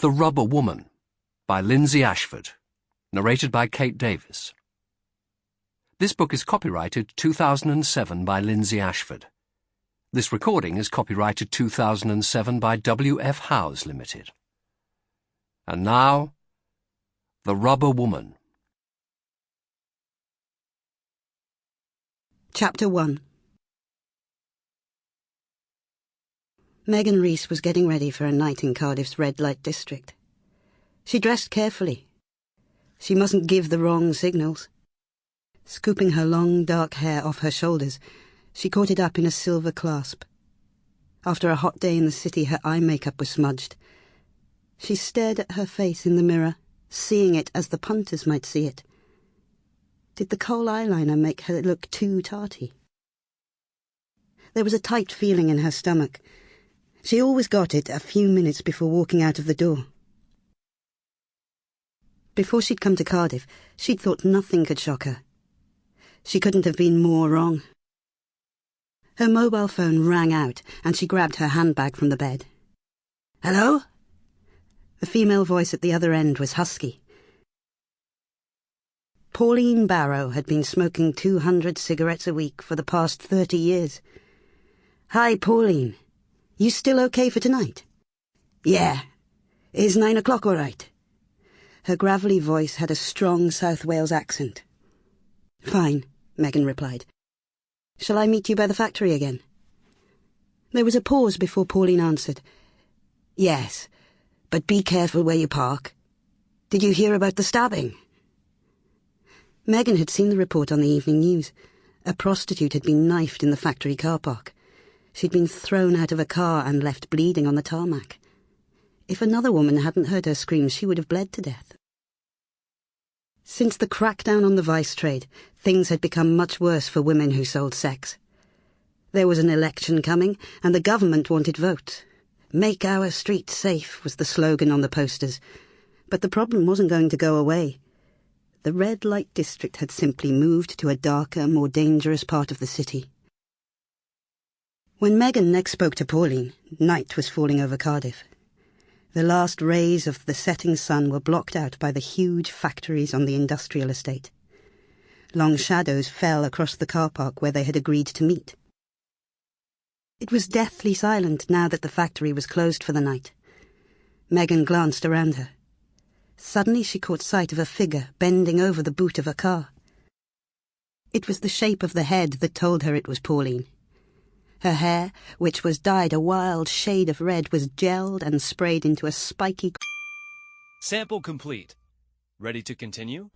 The Rubber Woman by Lindsay Ashford, narrated by Cait Davis. This book is copyrighted 2007 by Lindsay Ashford. This recording is copyrighted 2007 by W.F. Howes Limited. And now, The Rubber Woman. Chapter 1. Megan Reese was getting ready for a night in Cardiff's red light district. She dressed carefully. She mustn't give the wrong signals. Scooping her long, dark hair off her shoulders, she caught it up in a silver clasp. After a hot day in the city, her eye makeup was smudged. She stared at her face in the mirror, seeing it as the punters might see it. Did the kohl eyeliner make her look too tarty? There was a tight feeling in her stomach. She always got it a few minutes before walking out of the door. Before she'd come to Cardiff, she'd thought nothing could shock her. She couldn't have been more wrong. Her mobile phone rang out, and she grabbed her handbag from the bed. "Hello?" The female voice at the other end was husky. Pauline Barrow had been smoking 200 cigarettes a week for the past 30 years. "Hi, Pauline. You still okay for tonight?" "Yeah. Is 9 o'clock all right?" Her gravelly voice had a strong South Wales accent. "Fine," Megan replied. "Shall I meet you by the factory again?" There was a pause before Pauline answered. "Yes, but be careful where you park. Did you hear about the stabbing?" Megan had seen the report on the evening news. A prostitute had been knifed in the factory car park. She'd been thrown out of a car and left bleeding on the tarmac. If another woman hadn't heard her scream, she would have bled to death. Since the crackdown on the vice trade, things had become much worse for women who sold sex. There was an election coming, and the government wanted votes. "Make our streets safe" was the slogan on the posters. But the problem wasn't going to go away. The red light district had simply moved to a darker, more dangerous part of the city. When Megan next spoke to Pauline, night was falling over Cardiff. The last rays of the setting sun were blocked out by the huge factories on the industrial estate. Long shadows fell across the car park where they had agreed to meet. It was deathly silent now that the factory was closed for the night. Megan glanced around her. Suddenly she caught sight of a figure bending over the boot of a car. It was the shape of the head that told her it was Pauline. Her hair, which was dyed a wild shade of red, was gelled and sprayed into a spiky... Sample complete. Ready to continue?